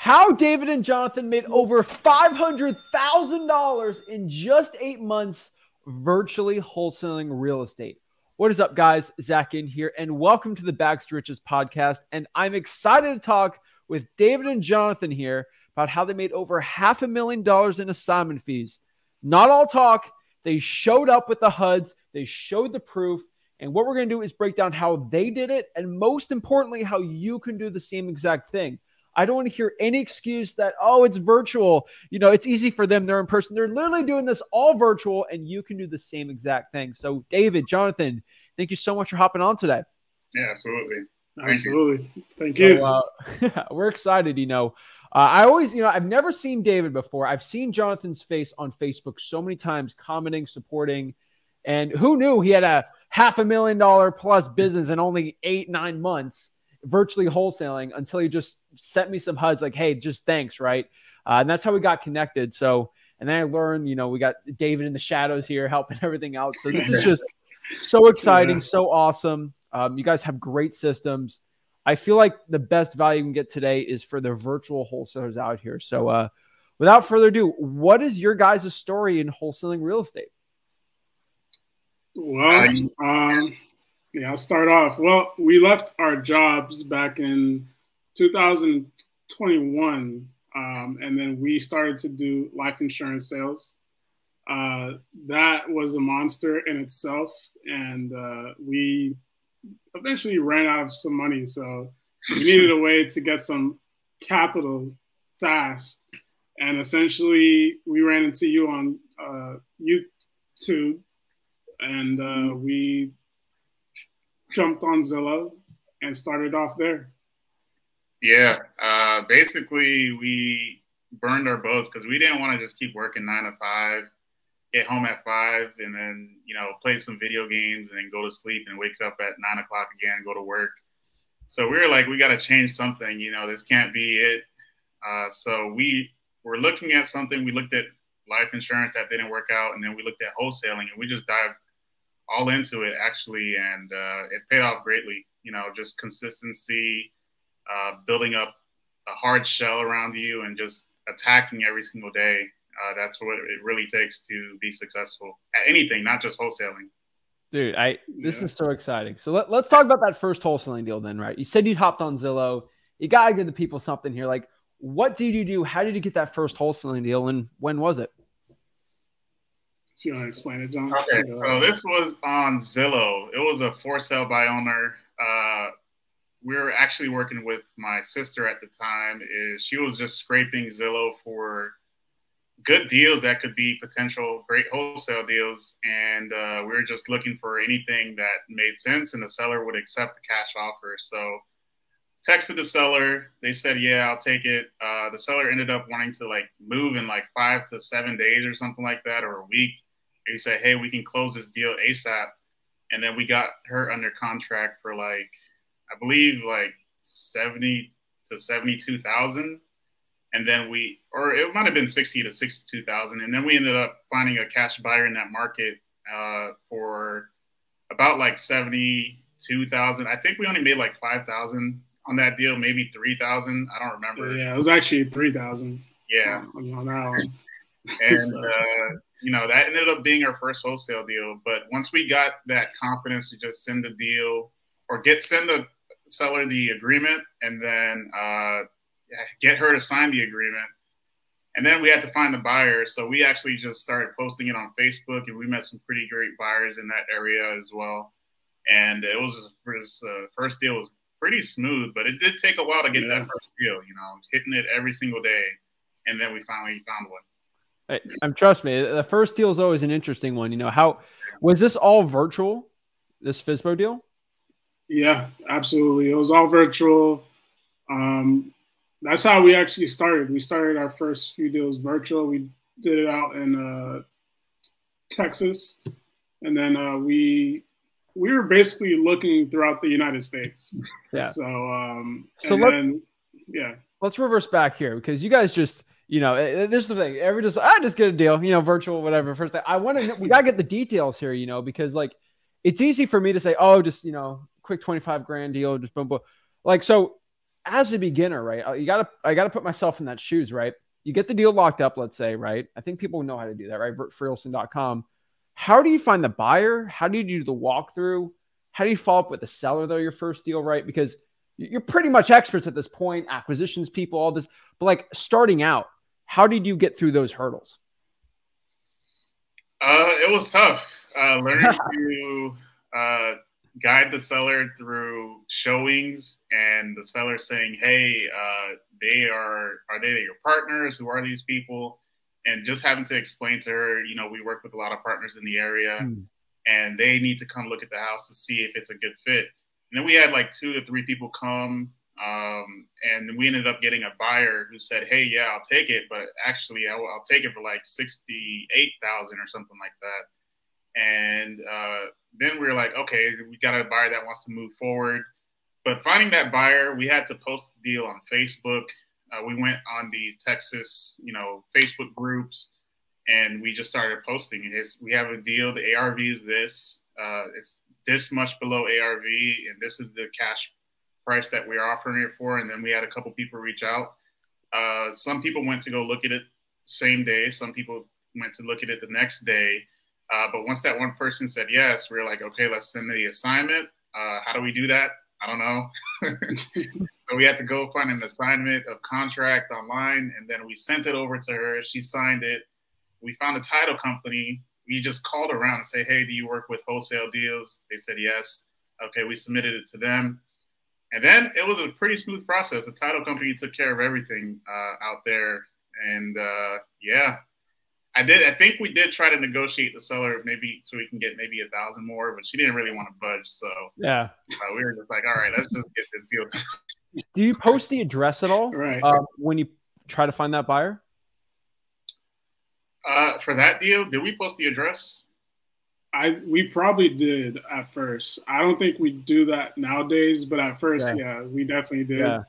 how David and Jonathan made over $500,000 in just 8 months virtually wholesaling real estate. What is up, guys? Zach Ginn here, and welcome to the Bags to Riches podcast. And I'm excited to talk with David and Jonathan here about how they made over $500,000 in assignment fees. Not all talk. They showed up with the HUDs. They showed the proof. And what we're going to do is break down how they did it, and most importantly, how you can do the same exact thing. I don't want to hear any excuse that, oh, it's virtual. You know, it's easy for them. They're in person. They're literally doing this all virtual, and you can do the same exact thing. So, David, Jonathan, thank you so much for hopping on today. Yeah, absolutely. Thank you. We're excited, I always, I've never seen David before. I've seen Jonathan's face on Facebook so many times, commenting, supporting, and who knew he had a $500,000 plus business in only 8-9 months, virtually wholesaling, until he just sent me some HUDs like, hey, just thanks, right? And that's how we got connected. So, and then I learned, we got David in the shadows here helping everything out. So this is just so exciting, so awesome. You guys have great systems. I feel like the best value you can get today is for the virtual wholesalers out here. So without further ado, what is your guys' story in wholesaling real estate? Well, I'll start off. Well, we left our jobs back in 2021, and then we started to do life insurance sales. That was a monster in itself, and we eventually ran out of some money, so we needed a way to get some capital fast. And essentially, we ran into you on YouTube, and we jumped on Zillow and started off there. Yeah, basically we burned our boats because we didn't want to just keep working 9 to 5, get home at 5, and then, play some video games and then go to sleep and wake up at 9 o'clock again, go to work. So we were like, we got to change something, this can't be it. So we were looking at something. We looked at life insurance, that didn't work out. And then we looked at wholesaling, and we just dived all into it actually. And it paid off greatly, just consistency, building up a hard shell around you and just attacking every single day. That's what it really takes to be successful at anything, not just wholesaling. Dude, this is so exciting. So let's talk about that first wholesaling deal then, right? You said you hopped on Zillow. You got to give the people something here. Like, what did you do? How did you get that first wholesaling deal, and when was it? If you want to explain it, John. Okay, so this was on Zillow. It was a for sale by owner. We were actually working with my sister at the time. She was just scraping Zillow for good deals that could be potential great wholesale deals. And we were just looking for anything that made sense and the seller would accept the cash offer. So texted the seller. They said, yeah, I'll take it. The seller ended up wanting to move in 5 to 7 days or something like that, or a week. And he said, hey, we can close this deal ASAP. And then we got her under contract for I believe 70 to 72,000. And then or it might have been 60 to 62,000. And then we ended up finding a cash buyer in that market for about 72,000. I think we only made 5,000 on that deal, maybe 3,000. I don't remember. Yeah, it was actually 3,000. Yeah. On that one. And, that ended up being our first wholesale deal. But once we got that confidence to just send the deal or send the seller the agreement and then get her to sign the agreement. And then we had to find the buyer. So we actually just started posting it on Facebook, and we met some pretty great buyers in that area as well. And it was first deal was pretty smooth, but it did take a while to get that first deal, hitting it every single day. And then we finally found one. Trust me, the first deal is always an interesting one. How was this all virtual, this FSBO deal? Yeah, absolutely. It was all virtual. That's how we actually started. We started our first few deals virtual. We did it out in Texas. And then we were basically looking throughout the United States. Yeah. Yeah. Let's reverse back here, because you guys just, this is the thing. I just get a deal, virtual, whatever. First thing, we got to get the details here, because it's easy for me to say, oh, just, quick 25 grand deal, just boom, boom. So as a beginner, right? I gotta put myself in that shoes, right? You get the deal locked up, let's say, right? I think people know how to do that, right? Wholesaling.com. How do you find the buyer? How do you do the walkthrough? How do you follow up with the seller, though, your first deal, right? Because you're pretty much experts at this point, acquisitions people, all this. But like starting out, how did you get through those hurdles? It was tough. Learning to guide the seller through showings, and the seller saying, "Hey, are they your partners? Who are these people?" And just having to explain to her, you know, we work with a lot of partners in the area, and they need to come look at the house to see if it's a good fit. And then we had like 2 to 3 people come, and we ended up getting a buyer who said, "Hey, yeah, I'll take it, but actually, I'll take it for like 68,000 or something like that." And then we were like, "Okay, we got a buyer that wants to move forward." But finding that buyer, we had to post the deal on Facebook. We went on the Texas, you know, Facebook groups, and we just started posting. We have a deal. The ARV is this. It's this much below ARV, and this is the cash price that we're offering it for. And then we had a couple people reach out. Some people went to go look at it same day. Some people went to look at it the next day. But once that one person said yes, we were like, okay, let's send the assignment. How do we do that? I don't know. So we had to go find an assignment of contract online, and then we sent it over to her. She signed it. We found a title company. We just called around and say, "Hey, do you work with wholesale deals?" They said yes. Okay, we submitted it to them. And then it was a pretty smooth process. The title company took care of everything out there. And yeah, I think we did try to negotiate the seller maybe so we can get maybe 1,000 more, but she didn't really want to budge. So yeah, we were just like, all right, let's just get this deal done. Do you post the address at all Right. when you try to find that buyer? For that deal, did we post the address? We probably did at first. I don't think we do that nowadays, but at first, yeah we definitely did. Yeah.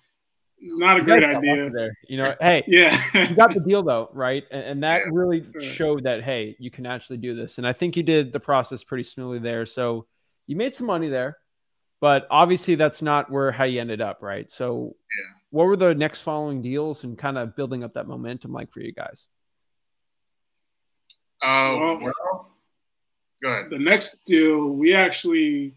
Not a great idea. There. You know, hey, yeah, you got the deal though, right? And that really showed that, hey, you can actually do this. And I think you did the process pretty smoothly there. So you made some money there, but obviously that's not how you ended up, right? So what were the next following deals and kind of building up that momentum like for you guys? Well, go ahead. The next deal, we actually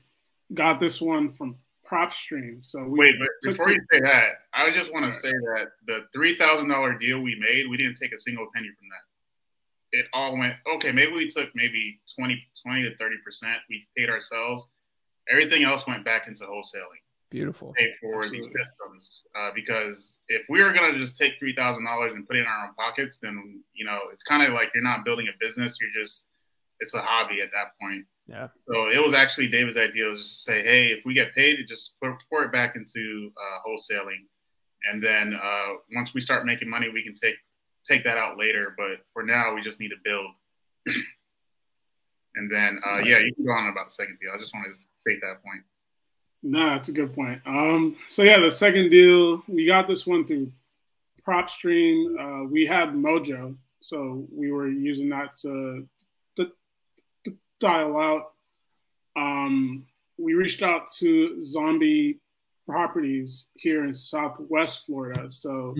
got this one from PropStream. So but before you say that, I just want to say that the $3,000 deal we made, we didn't take a single penny from that. It all went, okay, maybe we took maybe 20 to 30%. We paid ourselves. Everything else went back into wholesaling. Beautiful. Pay for these systems. Because if we were going to just take $3,000 and put it in our own pockets, then, you know, it's kind of like you're not building a business. It's a hobby at that point. Yeah. So it was actually David's idea was just to say, hey, if we get paid, just pour it back into wholesaling. And then once we start making money, we can take that out later. But for now, we just need to build. And then, you can go on about the second deal. I just wanted to state that point. No, that's a good point. So yeah, the second deal, we got this one through PropStream. We had Mojo, so we were using that to dial out. We reached out to Zombie Properties here in Southwest Florida. So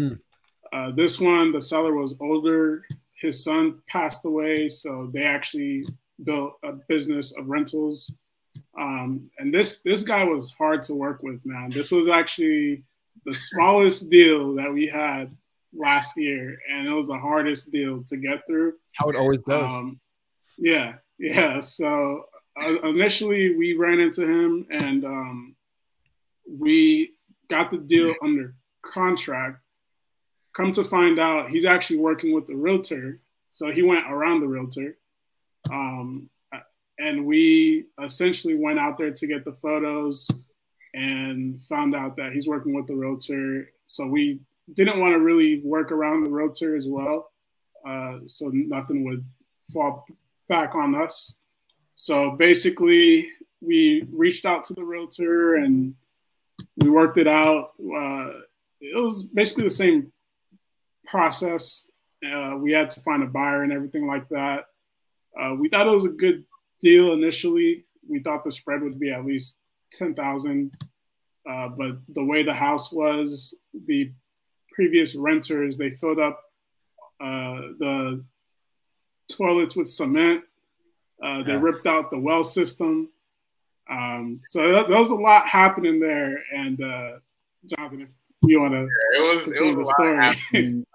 this one, the seller was older. His son passed away, so they actually built a business of rentals. And this guy was hard to work with, man. This was actually the smallest deal that we had last year, and it was the hardest deal to get through. How it always goes. Yeah. So initially we ran into him, and we got the deal under contract. Come to find out, he's actually working with the realtor. So he went around the realtor. And we essentially went out there to get the photos and found out that he's working with the realtor. So we didn't want to really work around the realtor as well. So nothing would fall back on us. So basically we reached out to the realtor and we worked it out. It was basically the same process. We had to find a buyer and everything like that. We thought it was a good deal initially. We thought the spread would be at least 10,000. but the way the house was, the previous renters, they filled up the toilets with cement. They ripped out the well system. So there was a lot happening there. And Jonathan, if you want to, it was a lot happening.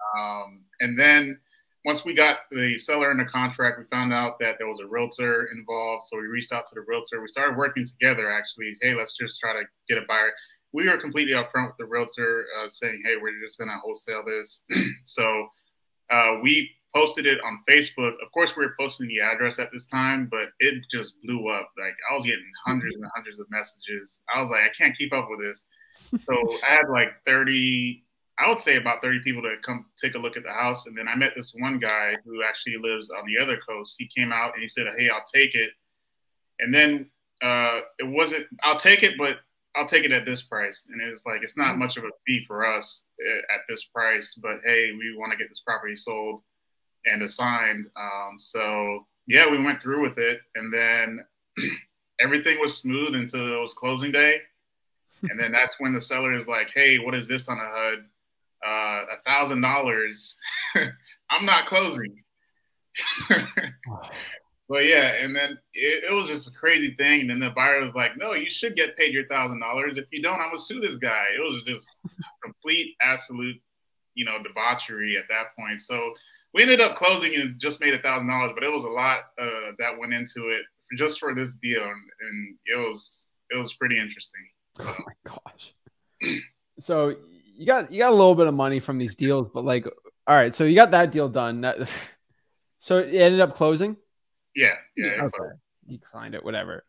And then once we got the seller under contract, we found out that there was a realtor involved. So we reached out to the realtor. We started working together, actually. Hey, let's just try to get a buyer. We were completely upfront with the realtor, saying, hey, we're just going to wholesale this. So we posted it on Facebook. Of course, we were posting the address at this time, but it just blew up. Like, I was getting hundreds and hundreds of messages. I was like, I can't keep up with this. So I had like 30, I would say about 30 people to come take a look at the house. And then I met this one guy who actually lives on the other coast. He came out and he said, hey, I'll take it. And then it wasn't, I'll take it, but I'll take it at this price. And it's like, it's not much of a fee for us at this price, but hey, we want to get this property sold and assigned. So yeah, we went through with it, and then everything was smooth until it was closing day. And then that's when the seller is like, hey, what is this on the HUD? $1,000. I'm not closing. So yeah, and then it was just a crazy thing. And then the buyer was like, no, you should get paid your $1,000. If you don't, I'm gonna sue this guy. It was just complete, absolute, debauchery at that point. So we ended up closing and just made $1,000, but it was a lot that went into it just for this deal, and it was pretty interesting. Oh my gosh! So you got a little bit of money from these deals, but like, all right, so you got that deal done. So it ended up closing. Yeah. Okay. You signed it, whatever.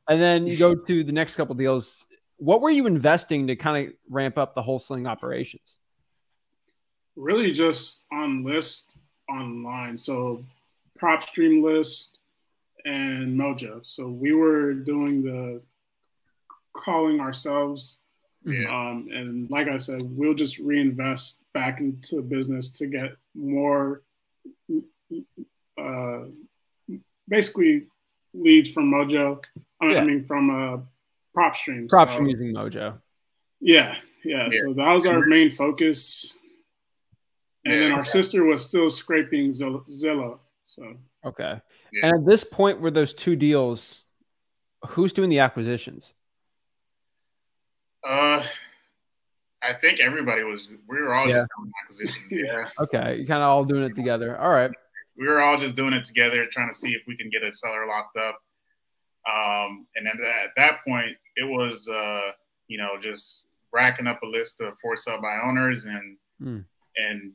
And then you go to the next couple deals. What were you investing to kind of ramp up the wholesaling operations? Really just on list online. So PropStream List and Mojo. So we were doing the calling ourselves. And like I said, we'll just reinvest back into the business to get more basically leads from Mojo. I mean, from PropStream. PropStream using Mojo. Yeah. So that was our main focus. And then our sister was still scraping Zillow. So okay. Yeah. And at this point, were those two deals, who's doing the acquisitions? I think everybody was. We were all just doing acquisitions. Yeah. Okay, you kind of all doing it together. All right. We were all just doing it together, trying to see if we can get a seller locked up. And then at that point, it was just racking up a list of for sale by owners and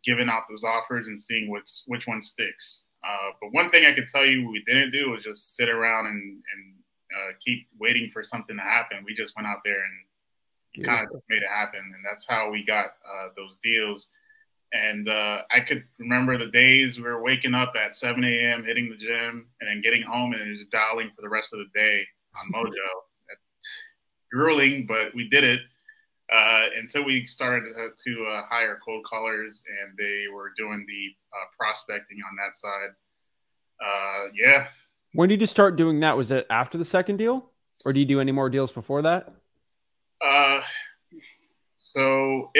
giving out those offers and seeing which one sticks. But one thing I could tell you we didn't do was just sit around and keep waiting for something to happen. We just went out there and kind of just made it happen. And that's how we got those deals. And I could remember the days we were waking up at 7 a.m., hitting the gym, and then getting home and just dialing for the rest of the day on Mojo. Grueling, but we did it. Until we started to hire cold callers, and they were doing the prospecting on that side. Yeah. When did you start doing that? Was it after the second deal, or do you do any more deals before that? So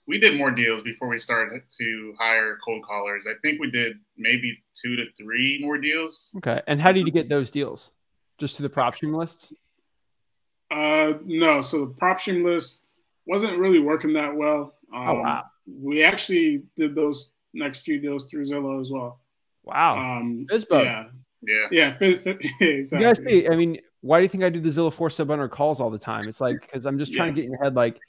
we did more deals before we started to hire cold callers. I think we did maybe 2 to 3 more deals. Okay. And how did you get those deals? Just to the PropStream lists? No. So the PropStream list wasn't really working that well. Oh, wow. We actually did those next few deals through Zillow as well. Wow. Yeah. Exactly. You guys see, I mean, why do you think I do the Zillow 4-sub calls all the time? It's like, because I'm just trying to get in your head. Like,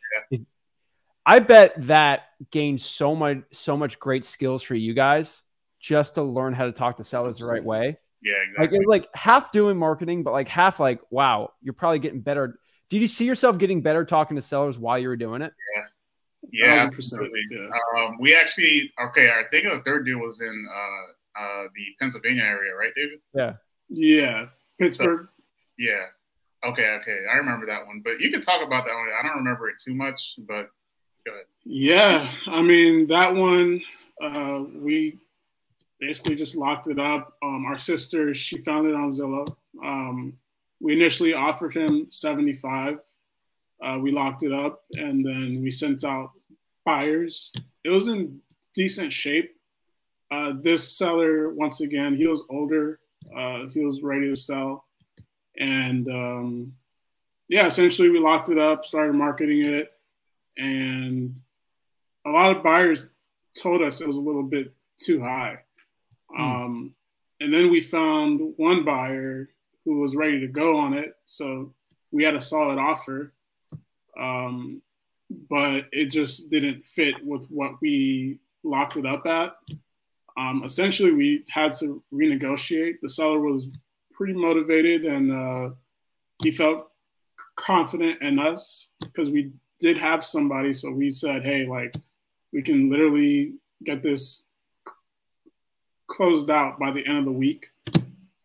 I bet that gained so much great skills for you guys just to learn how to talk to sellers the right way. Yeah, exactly. Like, it's like half doing marketing, but like half like, wow, you're probably getting better. Did you see yourself getting better talking to sellers while you were doing it? Yeah, absolutely. We actually, I think the third deal was in the Pennsylvania area, right, David? Yeah. Pittsburgh. So, yeah. Okay. I remember that one, but you can talk about that one. I don't remember it too much, but go ahead. Yeah. I mean, that one, we basically just locked it up. Our sister, she found it on Zillow. We initially offered him 75. We locked it up, and then we sent out buyers. It was in decent shape. This seller, once again, he was older. He was ready to sell. And yeah, essentially we locked it up, started marketing it. And a lot of buyers told us it was a little bit too high. And then we found one buyer who was ready to go on it. So we had a solid offer. But it just didn't fit with what we locked it up at. Essentially, we had to renegotiate. The seller was pretty motivated, and he felt confident in us because we did have somebody. So we said, hey, like, we can literally get this closed out by the end of the week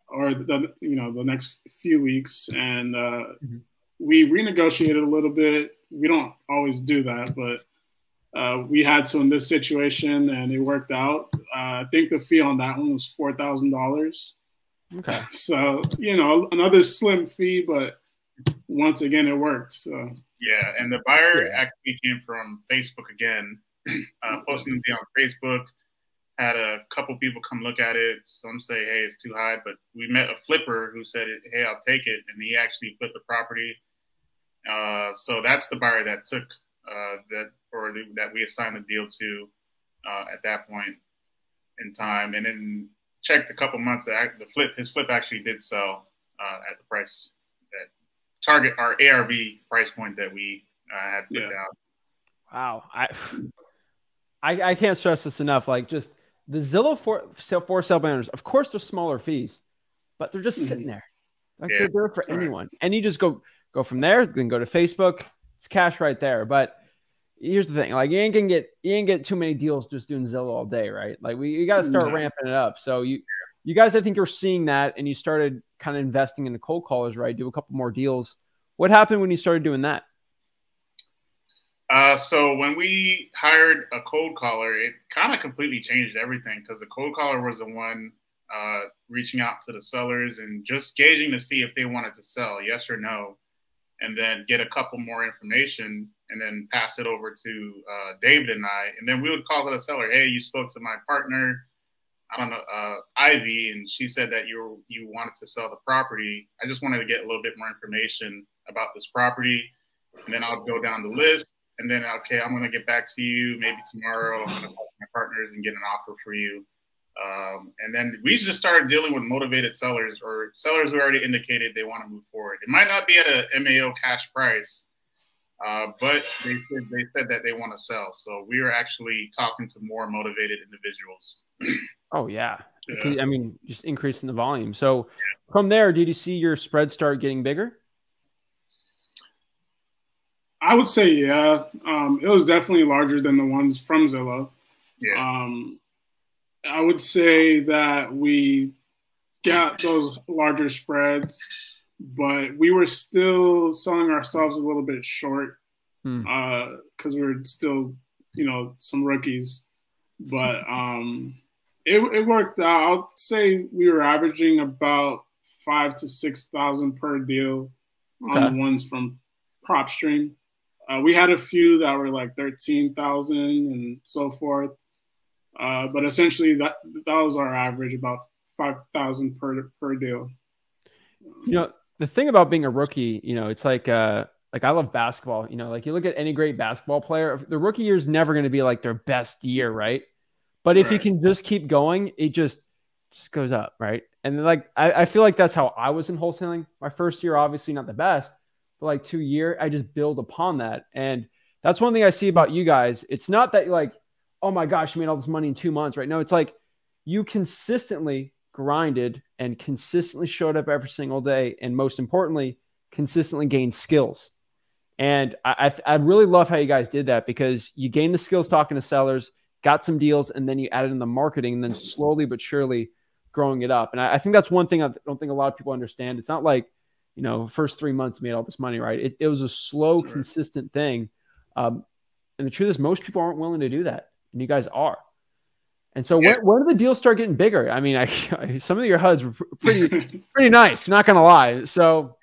or the next few weeks. And we renegotiated a little bit. We don't always do that, but we had to in this situation, and it worked out. I think the fee on that one was $4,000. Okay. So, another slim fee, but once again, it worked. So yeah, and the buyer actually came from Facebook again, posting the deal on Facebook. Had a couple people come look at it. Some say, hey, it's too high, but we met a flipper who said, hey, I'll take it, and he actually flipped the property. So that's the buyer that took that we assigned the deal to at that point in time, and then checked a couple months that his flip actually did sell at the price that target our ARV price point that we had put down. Wow, I can't stress this enough. Like, just the Zillow for sale by owners. Of course, they're smaller fees, but they're just sitting there. Like, they're there for anyone, and you just go from there. Then go to Facebook. It's cash right there. But here's the thing: like, you ain't gonna get too many deals just doing Zillow all day, right? Like, you got to start ramping it up. So you guys, I think you're seeing that, and you started kind of investing in the cold callers, right? Do a couple more deals. What happened when you started doing that? So when we hired a cold caller, it kind of completely changed everything, because the cold caller was the one reaching out to the sellers and just gauging to see if they wanted to sell, yes or no, and then get a couple more information and then pass it over to David and I. And then we would call the seller, hey, you spoke to my partner, I don't know, Ivy, and she said that you wanted to sell the property. I just wanted to get a little bit more information about this property. And then I'll go down the list. And then, okay, I'm going to get back to you maybe tomorrow. I'm going to call my partners and get an offer for you. And then we just started dealing with motivated sellers, or sellers who already indicated they want to move forward. It might not be at a MAO cash price, but they said that they want to sell. So we are actually talking to more motivated individuals. Oh, yeah. I mean, just increasing the volume. So from there, did you see your spread start getting bigger? I would say, yeah. It was definitely larger than the ones from Zillow. Yeah. I would say that we got those larger spreads, but we were still selling ourselves a little bit short because we were still, some rookies. But it worked out. I would say we were averaging about 5,000 to 6,000 per deal on the ones from PropStream. We had a few that were like 13,000 and so forth. But essentially that was our average, about 5,000 per deal. The thing about being a rookie, it's like I love basketball, like you look at any great basketball player, the rookie year is never going to be like their best year. Right. But if you can just keep going, it just goes up. Right. And like, I feel like that's how I was in wholesaling. My first year, obviously not the best, but like 2 year, I just build upon that. And that's one thing I see about you guys. It's not that you're like, oh my gosh, you made all this money in 2 months, right? No, it's like you consistently grinded and consistently showed up every single day. And most importantly, consistently gained skills. And I really love how you guys did that, because you gained the skills talking to sellers, got some deals, and then you added in the marketing, and then slowly but surely growing it up. And I think that's one thing I don't think a lot of people understand. It's not like, first 3 months made all this money, right? It was a slow, consistent thing. And the truth is, most people aren't willing to do that. And you guys are. And so when did the deals start getting bigger? I mean, some of your HUDs were pretty nice, not going to lie. So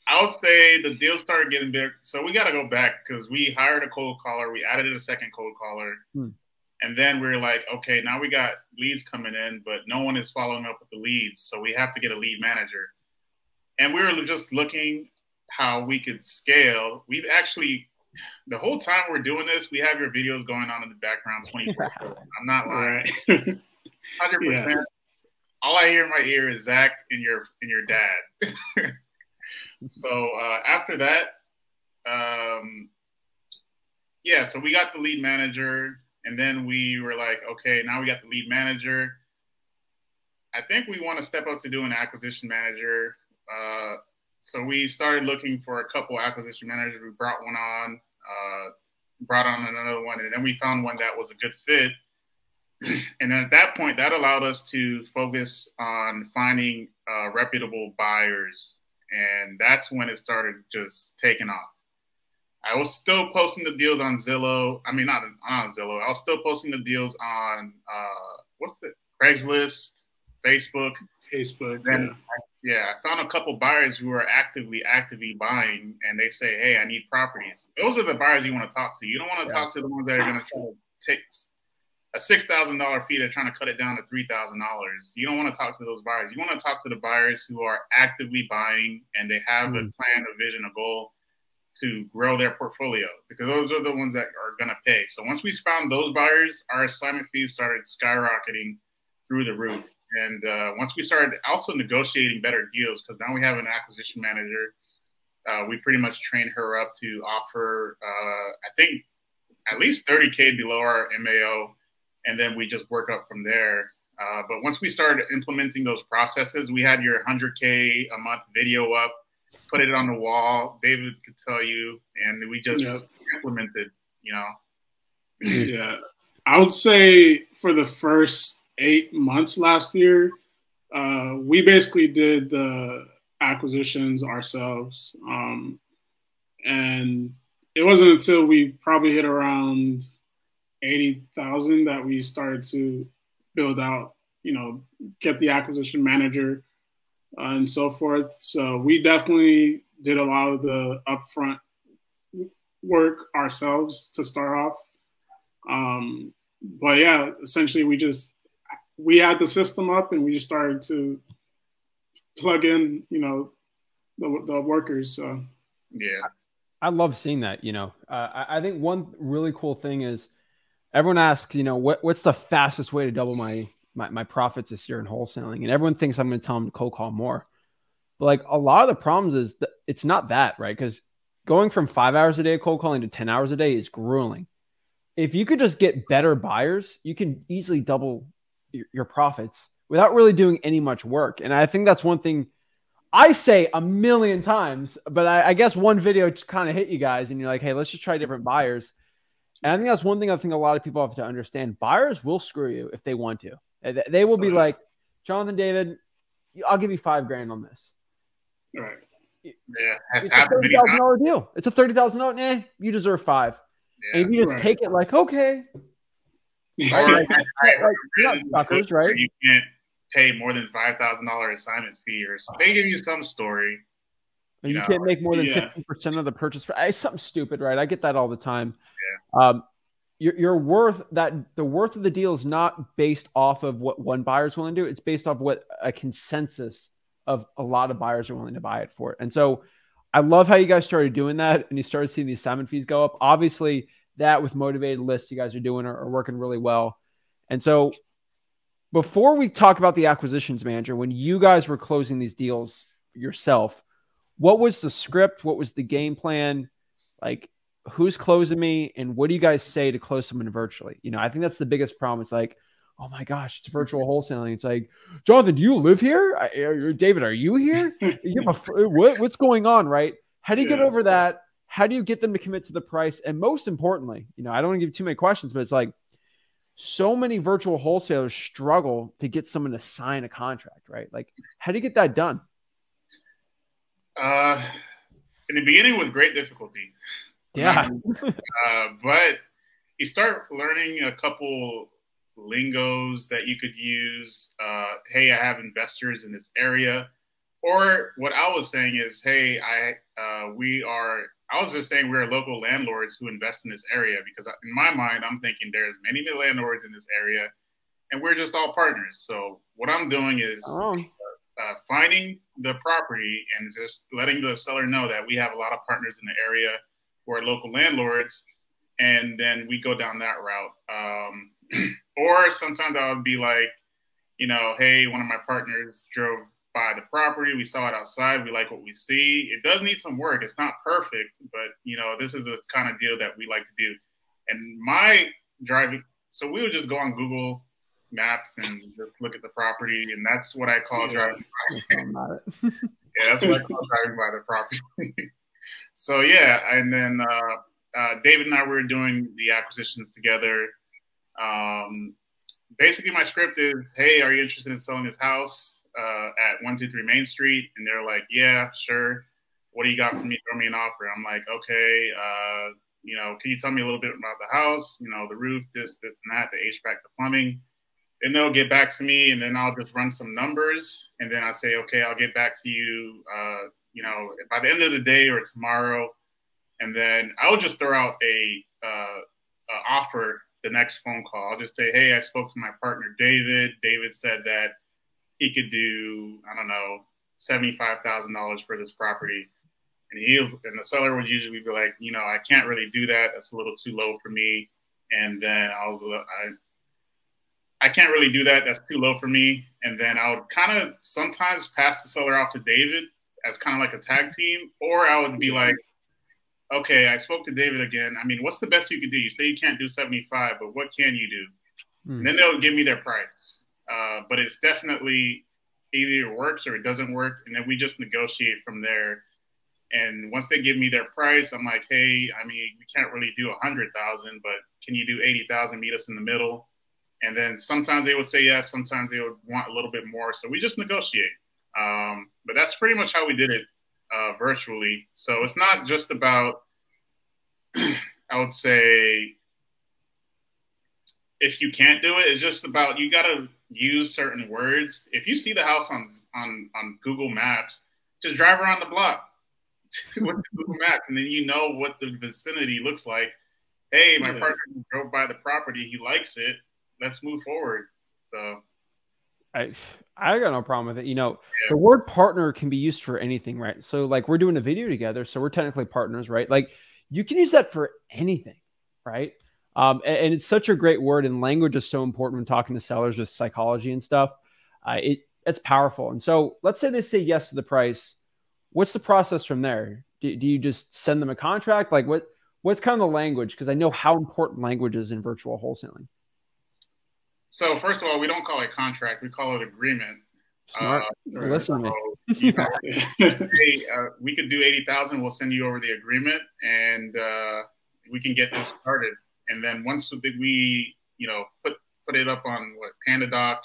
I would say the deal started getting big. So we got to go back because we hired a cold caller. We added a second cold caller. And then we were like, okay, now we got leads coming in, but no one is following up with the leads. So we have to get a lead manager. And we were just looking how we could scale. We've actually, the whole time we're doing this, we have your videos going on in the background 24/7. I'm not lying. Right. 100%. Yeah. All I hear in my ear is Zach and your dad. So after that, so we got the lead manager, and then we were like, okay, now we got the lead manager. I think we want to step up to do an acquisition manager. So we started looking for a couple acquisition managers. We brought one on, brought on another one, and then we found one that was a good fit. And then at that point, that allowed us to focus on finding reputable buyers. And that's when it started just taking off. I was still posting the deals on Zillow. I mean, not on Zillow. I was still posting the deals on, Craigslist, Facebook. Then, I found a couple buyers who are actively buying, and they say, hey, I need properties. Those are the buyers you want to talk to. You don't want to talk to the ones that are going to try to take a $6,000 fee. They're trying to cut it down to $3,000. You don't want to talk to those buyers. You want to talk to the buyers who are actively buying, and they have a plan, a vision, a goal to grow their portfolio, because those are the ones that are going to pay. So once we found those buyers, our assignment fees started skyrocketing through the roof. And once we started also negotiating better deals, because now we have an acquisition manager, we pretty much trained her up to offer, I think, at least 30K below our MAO. And then we just work up from there. But once we started implementing those processes, we had your 100K a month video up, put it on the wall. David could tell you, and we just implemented, Yeah. I would say for the first 8 months last year, we basically did the acquisitions ourselves. And it wasn't until we probably hit around 80,000 that we started to build out, get the acquisition manager and so forth. So we definitely did a lot of the upfront work ourselves to start off. But yeah, essentially we had the system up and we just started to plug in, the workers. So yeah, I love seeing that. I think one really cool thing is everyone asks, what's the fastest way to double my profits this year in wholesaling? And everyone thinks I'm going to tell them to cold call more. But like a lot of the problems is that it's not that, right? Because going from 5 hours a day of cold calling to 10 hours a day is grueling. If you could just get better buyers, you can easily double your profits without really doing any much work. And I think that's one thing I say a million times, but I guess one video just kind of hit you guys and you're like, hey, let's just try different buyers. And I think that's one thing I think a lot of people have to understand. Buyers will screw you if they want to. They will be like, Jonathan, David, I'll give you $5,000 on this. Right. Yeah, that's it's a $30,000 deal. It's a $30,000. You deserve $5,000. Yeah, and if you just take it like, okay. Right? You're not suckers, right? You can't pay more than $5,000 assignment fee, or they give you some story. You can't make more than 50% of the purchase. It's something stupid, right? I get that all the time. Yeah. Your worth, the worth of the deal is not based off of what one buyer is willing to do. It's based off what a consensus of a lot of buyers are willing to buy it for. And so I love how you guys started doing that and you started seeing the assignment fees go up. Obviously, that with motivated lists you guys are doing are working really well. And so before we talk about the acquisitions manager, when you guys were closing these deals yourself, what was the script? What was the game plan? Like, who's closing me? And what do you guys say to close someone virtually? I think that's the biggest problem. It's like, oh my gosh, it's virtual wholesaling. It's like, Jonathan, do you live here? David, are you here? What's going on, right? How do you get over that? How do you get them to commit to the price? And most importantly, I don't want to give too many questions, but it's like so many virtual wholesalers struggle to get someone to sign a contract, right? Like, how do you get that done? In the beginning with great difficulty. Yeah. But you start learning a couple lingos that you could use. Hey, I have investors in this area. Or what I was saying is, hey, I was just saying we're local landlords who invest in this area, because in my mind, I'm thinking there's many landlords in this area and we're just all partners. So what I'm doing is finding the property and just letting the seller know that we have a lot of partners in the area who are local landlords. And then we go down that route. Or sometimes I would be like, you know, hey, one of my partners drove by the property. We saw it outside. We like what we see. It does need some work. It's not perfect, but, you know, this is the kind of deal that we like to do. And my driving, so we would just go on Google Maps and just look at the property. And that's what I call driving by. Yeah, that's what I call driving by the property. So, yeah. And then David and I were doing the acquisitions together. Basically, my script is, hey, are you interested in selling this house at 123 Main Street? And they're like, yeah, sure. What do you got for me? Throw me an offer. I'm like, okay, you know, can you tell me a little bit about the house? You know, the roof, this, and that, the HVAC, the plumbing. And they'll get back to me, and then I'll just run some numbers. And then I say, okay, I'll get back to you, you know, by the end of the day or tomorrow. And then I would just throw out a offer the next phone call. I'll just say, hey, I spoke to my partner, David. David said that he could do, I don't know, $75,000 for this property. And the seller would usually be like, you know, I can't really do that. That's a little too low for me. And then I can't really do that. That's too low for me. And then I would kind of sometimes pass the seller off to David as kind of like a tag team, or I would be like, okay, I spoke to David again. I mean, what's the best you could do? You say you can't do 75, but what can you do? And then they'll give me their price. But it's definitely either it works or it doesn't work. And then we just negotiate from there. And once they give me their price, I'm like, hey, I mean, we can't really do 100,000, but can you do 80,000, meet us in the middle? And then sometimes they would say yes, sometimes they would want a little bit more. So we just negotiate. But that's pretty much how we did it virtually. So it's not just about, I would say, if you can't do it, it's just about you got to use certain words. If you see the house on Google Maps, just drive around the block with the Google Maps, and then you know what the vicinity looks like. Hey, my partner drove by the property. He likes it. Let's move forward. So I got no problem with it. You know, the word partner can be used for anything, right? So like we're doing a video together, so we're technically partners, right? Like you can use that for anything, right? And it's such a great word, and language is so important when talking to sellers with psychology and stuff. It's powerful. And so let's say they say yes to the price. What's the process from there? Do you just send them a contract? Like what's kind of the language? Because I know how important language is in virtual wholesaling. So first of all, we don't call it contract. We call it agreement. Smart. Listen to me. You know, hey, we could do 80,000. We'll send you over the agreement, and we can get this started. And then once we, you know, put it up on PandaDoc,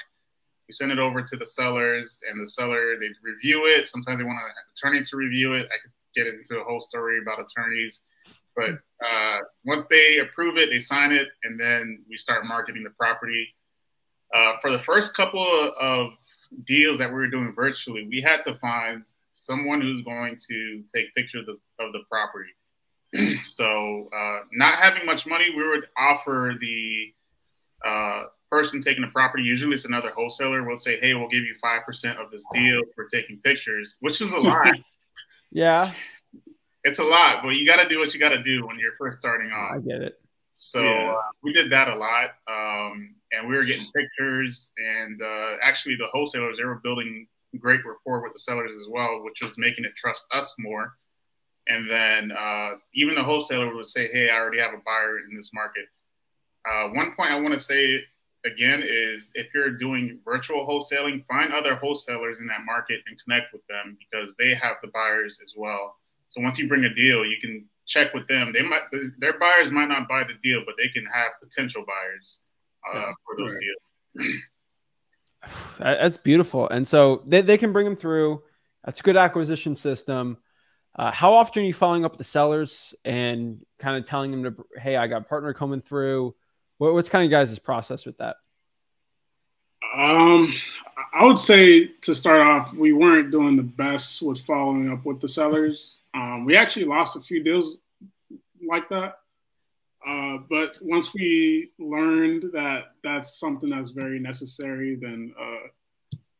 we send it over to the sellers, and the seller, they review it. Sometimes they want an attorney to review it. I could get into a whole story about attorneys. But once they approve it, they sign it, and then we start marketing the property. For the first couple of deals that we were doing virtually, we had to find someone who's going to take pictures of the property. So not having much money, we would offer the person taking the property, usually it's another wholesaler, will say, hey, we'll give you 5% of this deal for taking pictures, which is a lot. Yeah. It's a lot, but you got to do what you got to do when you're first starting off. I get it. So we did that a lot. And we were getting pictures, and actually the wholesalers, they were building great rapport with the sellers as well, which was making it trust us more. And then even the wholesaler would say, hey, I already have a buyer in this market. One point I want to say again is if you're doing virtual wholesaling, find other wholesalers in that market and connect with them, because they have the buyers as well. So once you bring a deal, you can check with them. Their buyers might not buy the deal, but they can have potential buyers for those deals. That's beautiful. And so they can bring them through. That's a good acquisition system. How often are you following up with the sellers and kind of telling them to, hey, I got a partner coming through? What's kind of your guys' process with that? I would say to start off, we weren't doing the best with following up with the sellers. We actually lost a few deals like that. But once we learned that that's something that's very necessary, then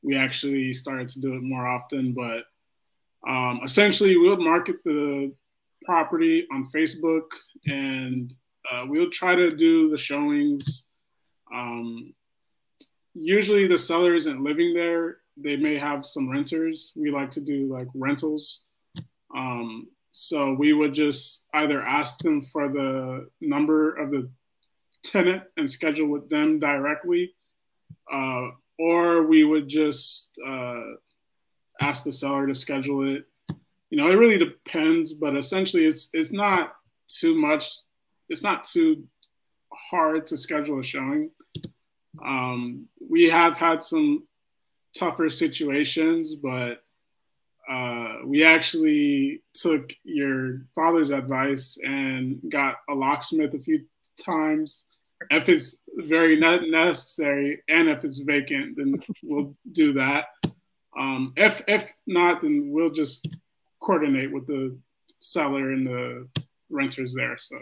we actually started to do it more often. But essentially, we'll market the property on Facebook, and we'll try to do the showings. Usually the seller isn't living there. They may have some renters. We like to do like rentals. So we would just either ask them for the number of the tenant and schedule with them directly, or we would just ask the seller to schedule it. You know, it really depends, but essentially it's not too much. It's not too hard to schedule a showing. We have had some tougher situations, but we actually took your father's advice and got a locksmith a few times. If it's very necessary and if it's vacant, then we'll do that. If not, then we'll just coordinate with the seller and the renters there. So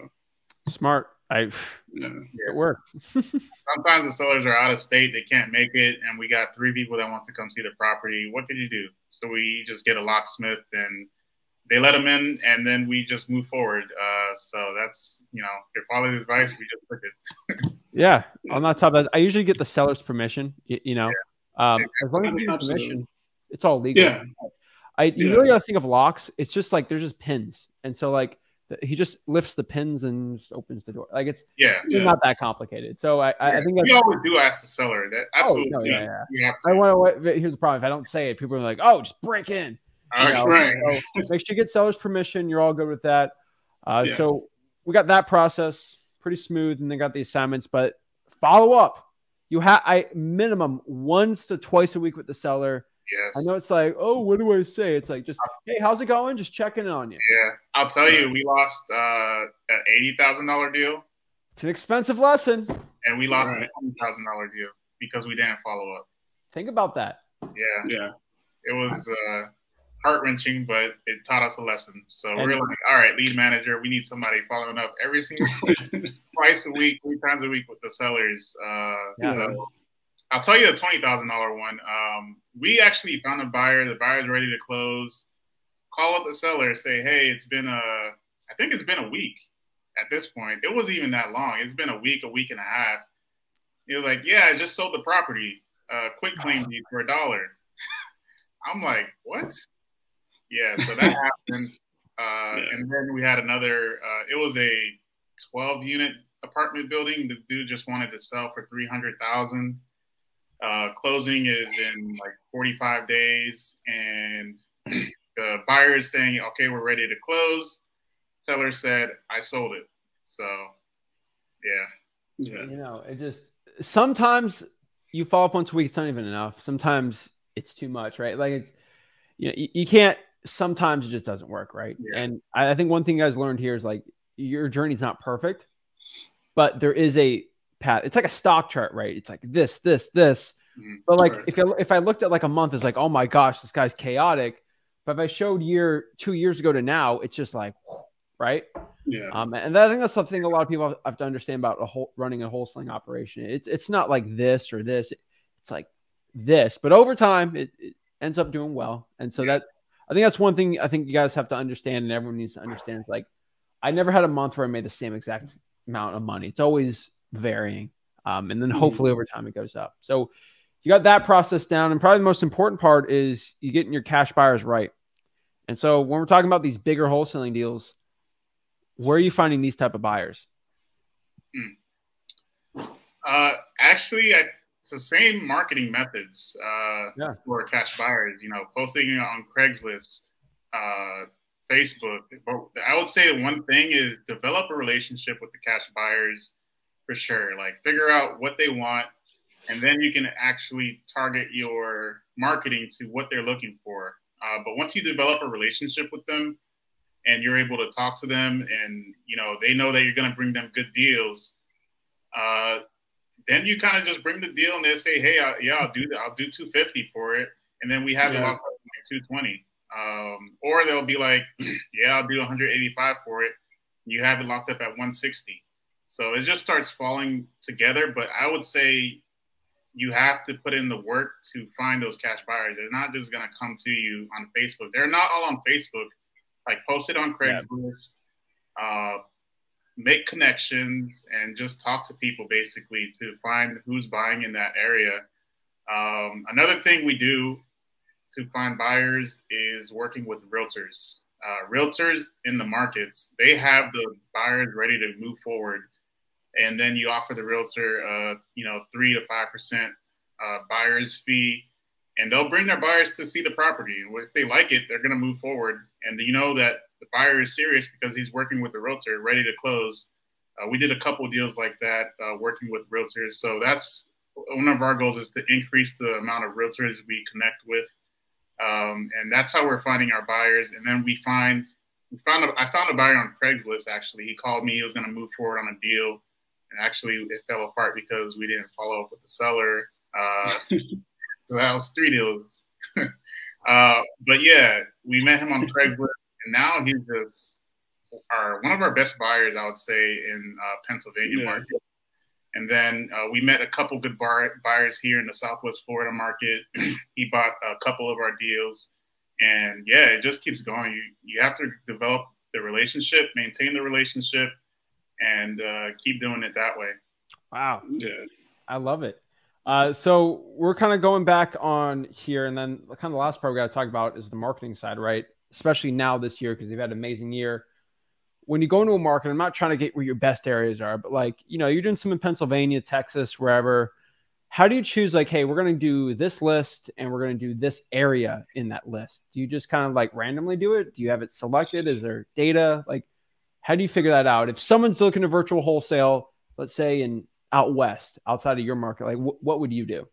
smart. It works. Sometimes the sellers are out of state, they can't make it, and we got 3 people that wants to come see the property. What can you do? So we just get a locksmith and they let them in, and then we just move forward. So that's, you know, your father's advice, we just took it. Yeah. On that top of that, I usually get the seller's permission, you know. As long as you get permission, it's all legal. Yeah. You really got to think of locks. It's just like there's just pins. And so like he just lifts the pins and opens the door. Like it's not that complicated. So I think that's, we always do ask the seller that. Absolutely. Oh, no, I want to. Here's the problem: if I don't say it, people are like, "Oh, just break in." Right. So make sure you get seller's permission. You're all good with that. So we got that process pretty smooth, and they got the assignments. But follow up. You have minimum once to twice a week with the seller. Yes. I know it's like, oh, what do I say? It's like, just, hey, how's it going? Just checking in on you. Yeah. I'll tell you, we lost an $80,000 deal. It's an expensive lesson. And we lost a $20,000 deal because we didn't follow up. Think about that. Yeah. It was heart-wrenching, but it taught us a lesson. So we're like, all right, lead manager, we need somebody following up every single twice a week, 3 times a week with the sellers. So I'll tell you the $20,000 one. We actually found a buyer. The buyer's ready to close. Call up the seller, say, hey, I think it's been a week at this point. It wasn't even that long. It's been a week and a half. He was like, yeah, I just sold the property. Quick claim deed for $1. I'm like, what? Yeah, so that happened. And then we had another, it was a 12-unit apartment building. The dude just wanted to sell for $300,000. Closing is in like 45 days, and the buyer is saying, okay, we're ready to close. Seller said, I sold it. So, yeah. You know, it just, sometimes you follow up once a week, it's not even enough. Sometimes it's too much, right? Like, you can't, sometimes it just doesn't work, right? Yeah. And I think one thing you guys learned here is like, your journey's not perfect, but there is a path. It's like a stock chart, right? It's like this. But like if I looked at like a month, it's like, oh my gosh, this guy's chaotic. But if I showed 2 years ago to now, it's just like, right? Yeah. And I think that's something a lot of people have to understand about running a wholesaling operation. It's not like this or this. It's like this. But over time, it ends up doing well. And so I think that's one thing I think you guys have to understand, and everyone needs to understand. It's like, I never had a month where I made the same exact amount of money. It's always varying. And then hopefully over time it goes up. So you got that process down. And probably the most important part is you getting your cash buyers right. And so when we're talking about these bigger wholesaling deals, where are you finding these type of buyers? Actually, it's the same marketing methods for cash buyers, you know, posting on Craigslist, Facebook. But I would say one thing is develop a relationship with the cash buyers for sure. Like, figure out what they want, and then you can actually target your marketing to what they're looking for. But once you develop a relationship with them and you're able to talk to them, and, you know, they know that you're going to bring them good deals, then you kind of just bring the deal and they say, hey, yeah, I'll do that. I'll do 250 for it. And then we have it locked up at like 220. Or they'll be like, yeah, I'll do 185 for it. You have it locked up at 160. So it just starts falling together. But I would say you have to put in the work to find those cash buyers. They're not just going to come to you on Facebook. They're not all on Facebook. Like, post it on Craigslist, make connections, and just talk to people basically to find who's buying in that area. Another thing we do to find buyers is working with realtors. Realtors in the markets, they have the buyers ready to move forward. And then you offer the realtor, 3 to 5% buyer's fee, and they'll bring their buyers to see the property. And if they like it, they're going to move forward. And you know that the buyer is serious because he's working with the realtor, ready to close. We did a couple of deals like that, working with realtors. So that's one of our goals, is to increase the amount of realtors we connect with. And that's how we're finding our buyers. And then I found a buyer on Craigslist, actually. He called me. He was going to move forward on a deal. And actually, it fell apart because we didn't follow up with the seller. So that was 3 deals. But yeah, we met him on Craigslist, and now he's just one of our best buyers, I would say, in Pennsylvania market. And then we met a couple good buyers here in the Southwest Florida market. He bought a couple of our deals, and yeah, it just keeps going. You have to develop the relationship, maintain the relationship, and keep doing it that way. Wow. Yeah. I love it. So we're kind of going back on here, and then kind of the last part we got to talk about is the marketing side, right? Especially now this year, because you've had an amazing year. When you go into a market, I'm not trying to get where your best areas are, but like, you're doing some in Pennsylvania, Texas, wherever. How do you choose, like, hey, we're going to do this list and we're going to do this area in that list? Do you just kind of like randomly do it? Do you have it selected? Is there data? Like, how do you figure that out? If someone's looking to virtual wholesale, let's say out west, outside of your market, like what would you do?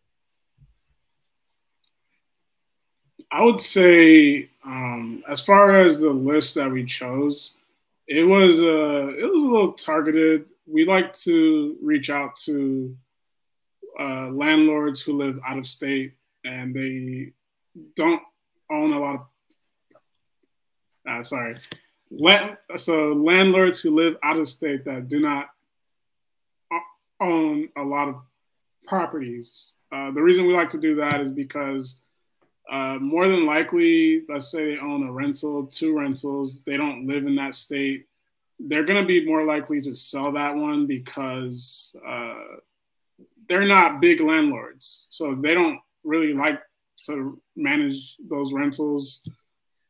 I would say, as far as the list that we chose, it was a little targeted. We like to reach out to landlords who live out of state and they don't own a lot of. So landlords who live out of state that do not own a lot of properties. The reason we like to do that is because more than likely, let's say they own a rental, 2 rentals, they don't live in that state, they're going to be more likely to sell that one because they're not big landlords. So they don't really like to manage those rentals.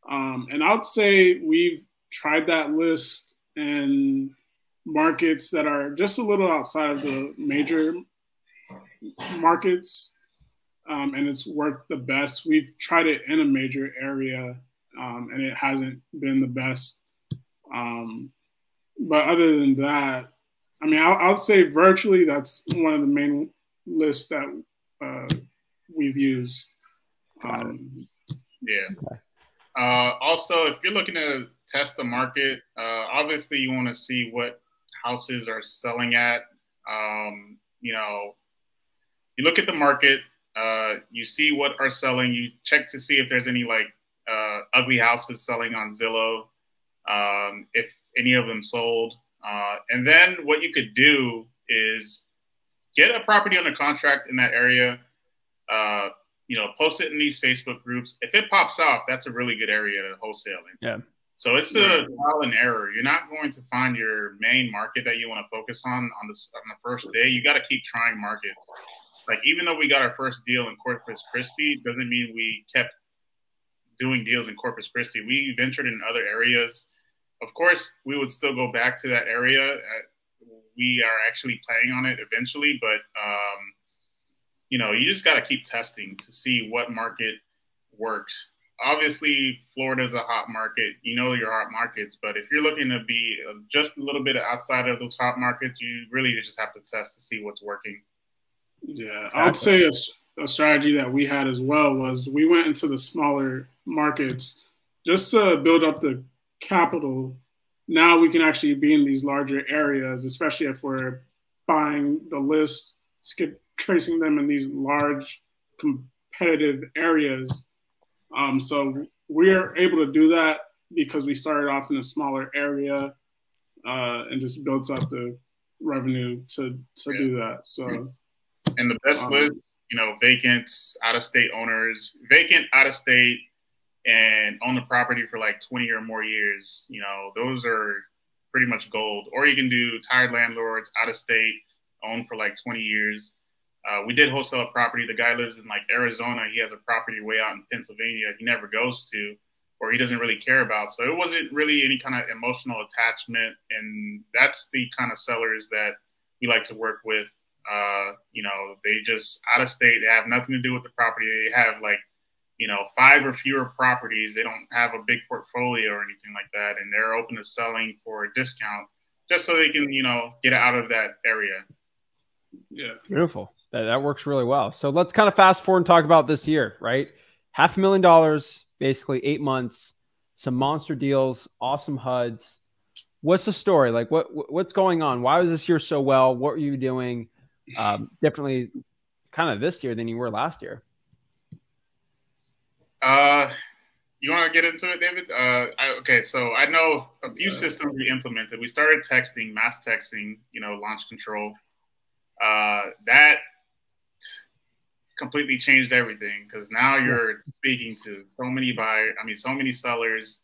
And I would say we've tried that list in markets that are just a little outside of the major markets, and it's worked the best. We've tried it in a major area, and it hasn't been the best. But other than that, I mean, I would say virtually that's one of the main lists that we've used. Yeah. Also, if you're looking to test the market, obviously you want to see what houses are selling at. You look at the market, you see what are selling, you check to see if there's any like ugly houses selling on Zillow, if any of them sold. And then what you could do is get a property under contract in that area, post it in these Facebook groups. If it pops off, that's a really good area to wholesaling. Yeah. So it's a trial and error. You're not going to find your main market that you want to focus on the first day. You got to keep trying markets. Like, even though we got our first deal in Corpus Christi, doesn't mean we kept doing deals in Corpus Christi. We ventured in other areas. Of course, we would still go back to that area. We are actually planning on it eventually, but you just got to keep testing to see what market works. Obviously, Florida is a hot market. Your hot markets, but if you're looking to be just a little bit outside of those hot markets, you really just have to test to see what's working. Yeah, exactly. I would say a strategy that we had as well was we went into the smaller markets just to build up the capital. Now we can actually be in these larger areas, especially if we're buying the list skip tracing them in these large competitive areas. So we're able to do that because we started off in a smaller area and just built up the revenue to do that. So, and the best list, you know, vacant, out-of-state owners, vacant, out-of-state, and own the property for like 20 or more years. You know, those are pretty much gold. Or you can do tired landlords, out-of-state, owned for like 20 years. We did wholesale a property. The guy lives in like Arizona. He has a property way out in Pennsylvania he never goes to, or he doesn't really care about. So it wasn't really any kind of emotional attachment. And that's the kind of sellers that we like to work with. You know, they just out of state. They have nothing to do with the property. They have like, you know, 5 or fewer properties. They don't have a big portfolio or anything like that. And they're open to selling for a discount just so they can, you know, get out of that area. Yeah. Beautiful. That works really well. So let's kind of fast forward and talk about this year, right? $500,000, basically 8 months, some monster deals, awesome HUDs. What's the story? Like what's going on? Why was this year so well? What were you doing differently kind of this year than you were last year? You want to get into it, David? Okay, so I know a few systems we implemented. We started texting, mass texting, you know, launch control. That completely changed everything because now you're speaking to so many sellers,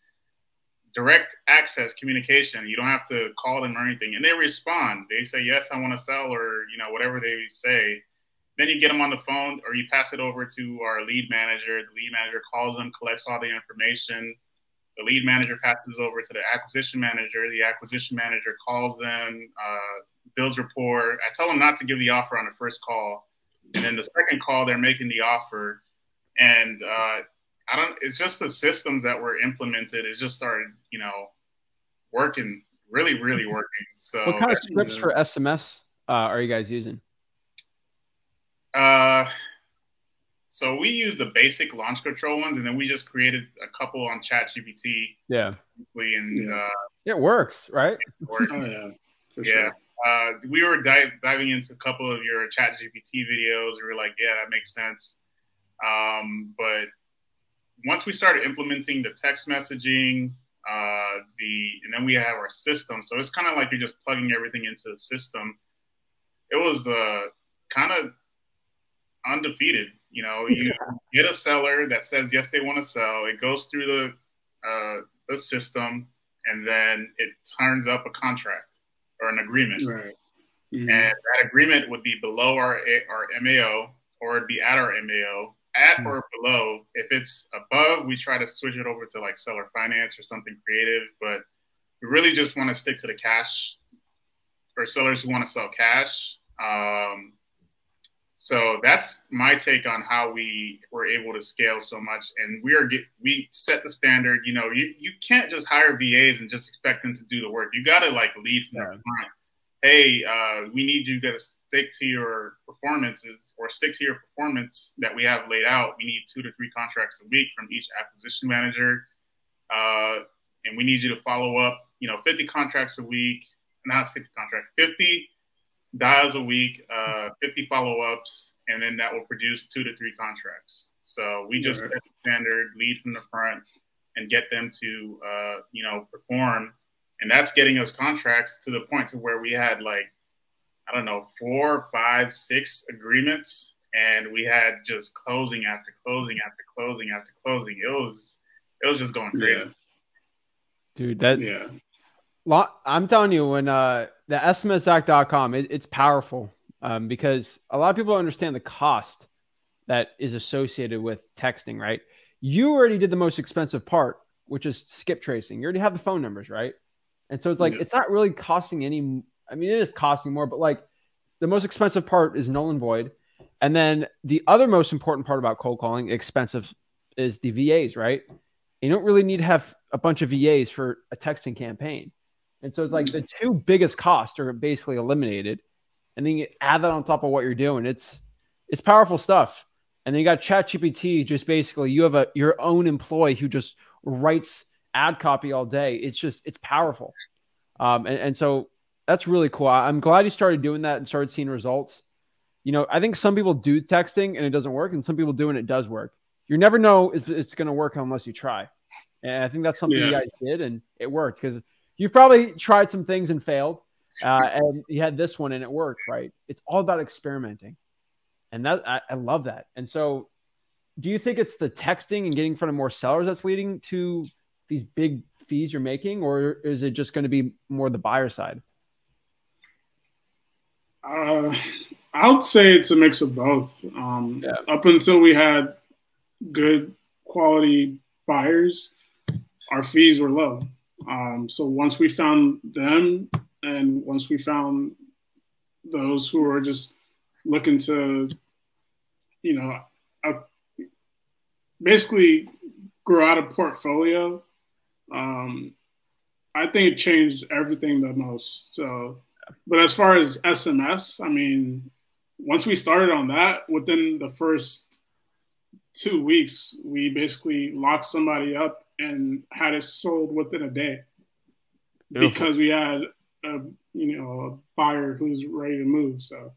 direct access communication. You don't have to call them or anything. And they respond. They say, yes, I want to sell, or, you know, whatever they say. Then you get them on the phone or you pass it over to our lead manager. The lead manager calls them, collects all the information. The lead manager passes over to the acquisition manager. The acquisition manager calls them, builds rapport. I tell them not to give the offer on the first call. And then the second call, they're making the offer. And it's just the systems that were implemented. It just started, you know, working, really, really working. So what kind of scripts for SMS are you guys using? So we use the basic launch control ones, and then we just created a couple on ChatGPT. Yeah. And it works, right? It works. Oh, yeah. For yeah. Sure. We were diving into a couple of your ChatGPT videos. We were like, yeah, that makes sense. But once we started implementing the text messaging, and then we have our system. So it's kind of like you're just plugging everything into the system. It was kind of undefeated. You know, you get a seller that says, yes, they want to sell. It goes through the system, and then it turns up a contract or an agreement. Right. Mm-hmm. And that agreement would be below our MAO, or it'd be at our MAO, at or below. If it's above, we try to switch it over to like seller finance or something creative. But we really just want to stick to the cash for sellers who want to sell cash. So that's my take on how we were able to scale so much. And we set the standard. You know, you can't just hire VAs and just expect them to do the work. You got to like lead from the front. Hey, we need you to stick to your performances, or stick to your performance that we have laid out. We need 2 to 3 contracts a week from each acquisition manager. And we need you to follow up, you know, 50 contracts a week, not 50 contracts, 50 dials a week, 50 follow-ups, and then that will produce 2 to 3 contracts. So we just set the standard, lead from the front, and get them to, you know, perform. And that's getting us contracts to the point to where we had like, I don't know, 4, 5, 6 agreements, and we had just closing after closing after closing after closing. It was just going crazy. Dude, I'm telling you, when the SMSZach.com, it's powerful because a lot of people don't understand the cost that is associated with texting, right? You already did the most expensive part, which is skip tracing. You already have the phone numbers, right? And so it's like, it's not really costing any, I mean, it is costing more, but like the most expensive part is null and void. And then the other most important part about cold calling, expensive, is the VAs, right? You don't really need to have a bunch of VAs for a texting campaign. And so it's like the 2 biggest costs are basically eliminated. And then you add that on top of what you're doing. It's powerful stuff. And then you got ChatGPT, just basically you have your own employee who just writes ad copy all day. It's powerful. And so that's really cool. I'm glad you started doing that and started seeing results. I think some people do texting and it doesn't work, and some people do and it does work. You never know if it's going to work unless you try. And I think that's something you guys did, and it worked, because you've probably tried some things and failed, and you had this one and it worked, right? It's all about experimenting. And that I love that. And so do you think it's the texting and getting in front of more sellers that's leading to these big fees you're making, or is it just going to be more the buyer side? I would say it's a mix of both. Up until we had good quality buyers, our fees were low. So once we found them, and once we found those who were just looking to, basically grow out a portfolio, I think it changed everything the most. So, but as far as SMS, I mean, once we started on that, within the first 2 weeks, we basically locked somebody up and had it sold within a day. Beautiful. Because we had a buyer who's ready to move. So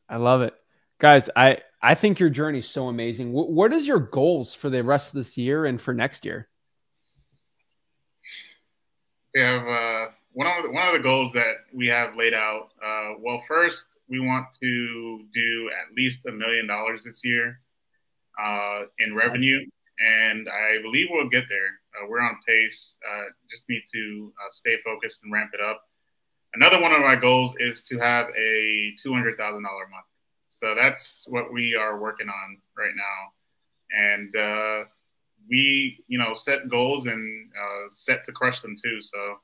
I love it, guys. I think your journey is so amazing. What is your goals for the rest of this year and for next year? We have one of the goals that we have laid out. Well, first we want to do at least $1 million this year in revenue, and I believe we'll get there. We're on pace. Just need to stay focused and ramp it up. Another one of our goals is to have a $200,000 a month. So that's what we are working on right now. And we, set goals and set to crush them too. So,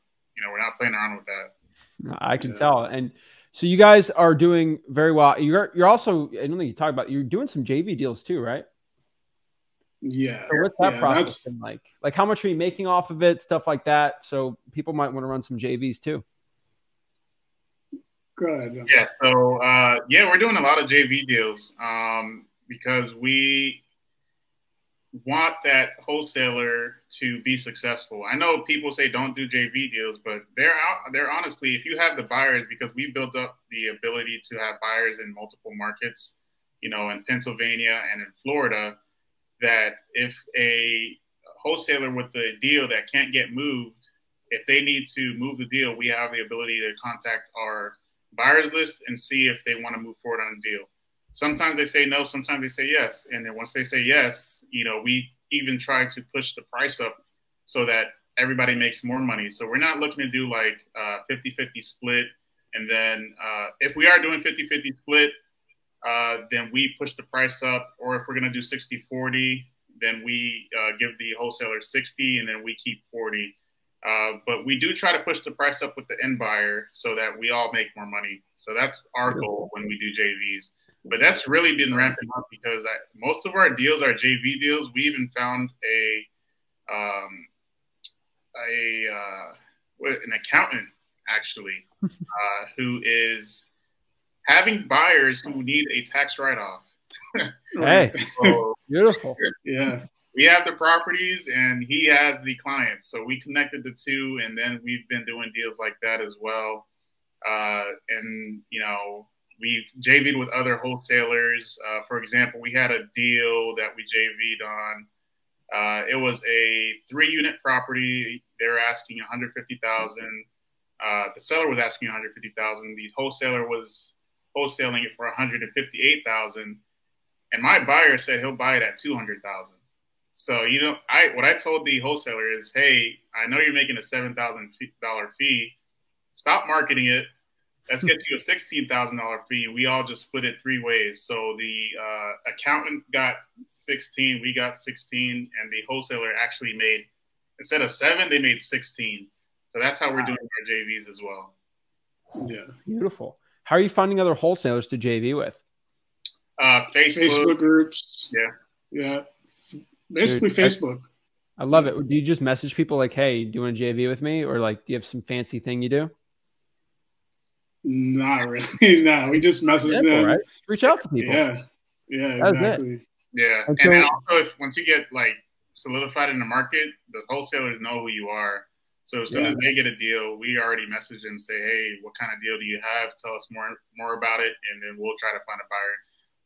we're not playing around with that. I can tell. And so you guys are doing very well. You're also, I don't think you talked about, you're doing some JV deals too, right? Yeah. So what's that process been like? Like, how much are you making off of it? Stuff like that. So people might want to run some JVs too. Go ahead. Yeah. So, we're doing a lot of JV deals because we want that wholesaler to be successful. I know people say don't do JV deals, but they're honestly, if you have the buyers, because we built up the ability to have buyers in multiple markets, in Pennsylvania and in Florida, that if a wholesaler with a deal that can't get moved, if they need to move the deal, we have the ability to contact our buyers list and see if they want to move forward on a deal. Sometimes they say no, sometimes they say yes. And then once they say yes, we even try to push the price up so that everybody makes more money. So we're not looking to do like 50-50 split. And then if we are doing 50-50 split, then we push the price up. Or if we're going to do 60-40, then we give the wholesaler 60 and then we keep 40. But we do try to push the price up with the end buyer so that we all make more money. So that's our goal when we do JVs. But that's really been ramping up because most of our deals are JV deals. We even found an accountant actually who is having buyers who need a tax write-off. Hey, so, beautiful. Yeah. We have the properties and he has the clients. So we connected the two, and then we've been doing deals like that as well. We've JV'd with other wholesalers. For example, we had a deal that we JV'd on. It was a 3-unit property. They were asking $150,000. The seller was asking $150,000. The wholesaler was wholesaling it for $158,000. And my buyer said he'll buy it at $200,000. So, what I told the wholesaler is, hey, I know you're making a $7,000 fee. Stop marketing it. Let's get you a $16,000 fee. We all just split it 3 ways. So the accountant got 16, we got 16, and the wholesaler actually made, instead of 7, they made 16. So that's how we're doing our JVs as well. Yeah. Beautiful. How are you finding other wholesalers to JV with? Facebook groups. Yeah. Yeah. Basically, dude, Facebook. I love it. Do you just message people like, hey, do you want to JV with me? Or like, do you have some fancy thing you do? Not really. No, we just message them. Right? Reach out to people. Yeah. Yeah, exactly. Yeah. And then also, once you get like solidified in the market, the wholesalers know who you are. So as soon as they get a deal, we already message them and say, hey, what kind of deal do you have? Tell us more about it, and then we'll try to find a buyer.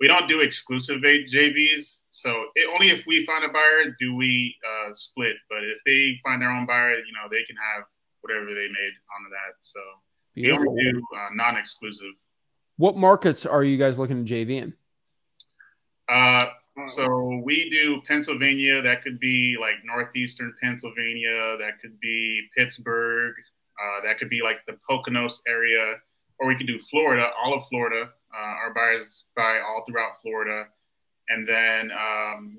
We don't do exclusive JVs, so only if we find a buyer do we split. But if they find their own buyer, you know, they can have whatever they made onto that. So Beautiful. We only do non-exclusive. What markets are you guys looking to JV in? So we do Pennsylvania. That could be like northeastern Pennsylvania. That could be Pittsburgh. That could be like the Poconos area. Or we could do Florida, all of Florida. Our buyers buy all throughout Florida. And then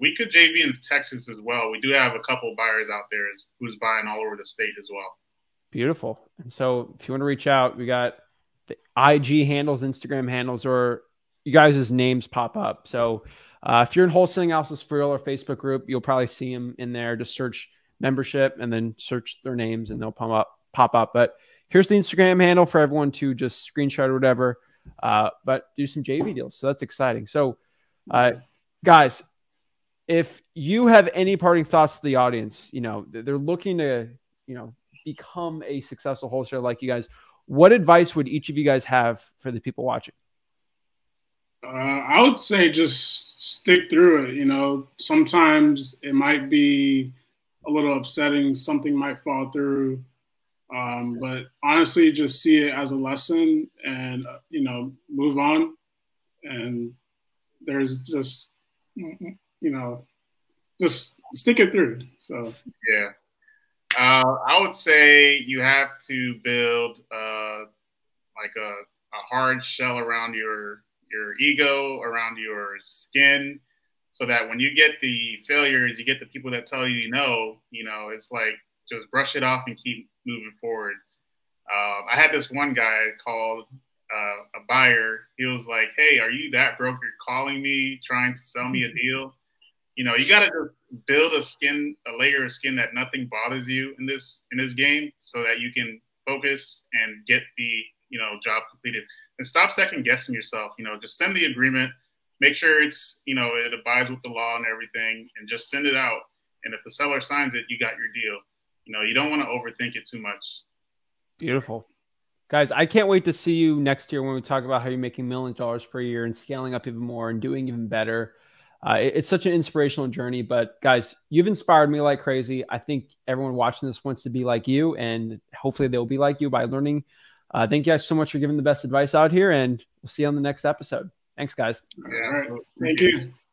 we could JV in Texas as well. We do have a couple buyers out there who's buying all over the state as well. Beautiful. And so if you want to reach out, we got the IG handles, Instagram handles, or you guys' names pop up. So if you're in Wholesaling Houses for Real or Facebook group, you'll probably see them in there. Just search membership and then search their names and they'll pop up. But here's the Instagram handle for everyone to just screenshot or whatever, but do some JV deals. So that's exciting. So guys, if you have any parting thoughts to the audience, you know, they're looking to, you know, become a successful wholesaler like you guys, what advice would each of you guys have for the people watching? I would say just stick through it. You know, sometimes it might be a little upsetting. Something might fall through. But honestly, just see it as a lesson and, you know, move on. And there's just, you know, just stick it through. So, yeah. I would say you have to build like a hard shell around your ego, around your skin, so that when you get the failures, you get the people that tell you no, it's like just brush it off and keep moving forward. I had this one guy called a buyer. He was like, hey, are you that broker calling me trying to sell me a deal? You know, you got to just build a layer of skin that nothing bothers you in this game, so that you can focus and get the, job completed. And stop second guessing yourself. Just send the agreement, make sure it's, it abides with the law and everything, and just send it out. And if the seller signs it, you got your deal. You don't want to overthink it too much. Beautiful. Guys, I can't wait to see you next year when we talk about how you're making $1 million per year and scaling up even more and doing even better. It's such an inspirational journey, but guys, you've inspired me like crazy. I think everyone watching this wants to be like you, and hopefully they'll be like you by learning. Thank you guys so much for giving the best advice out here, and we'll see you on the next episode. Thanks, guys. Yeah, all right. Thank you.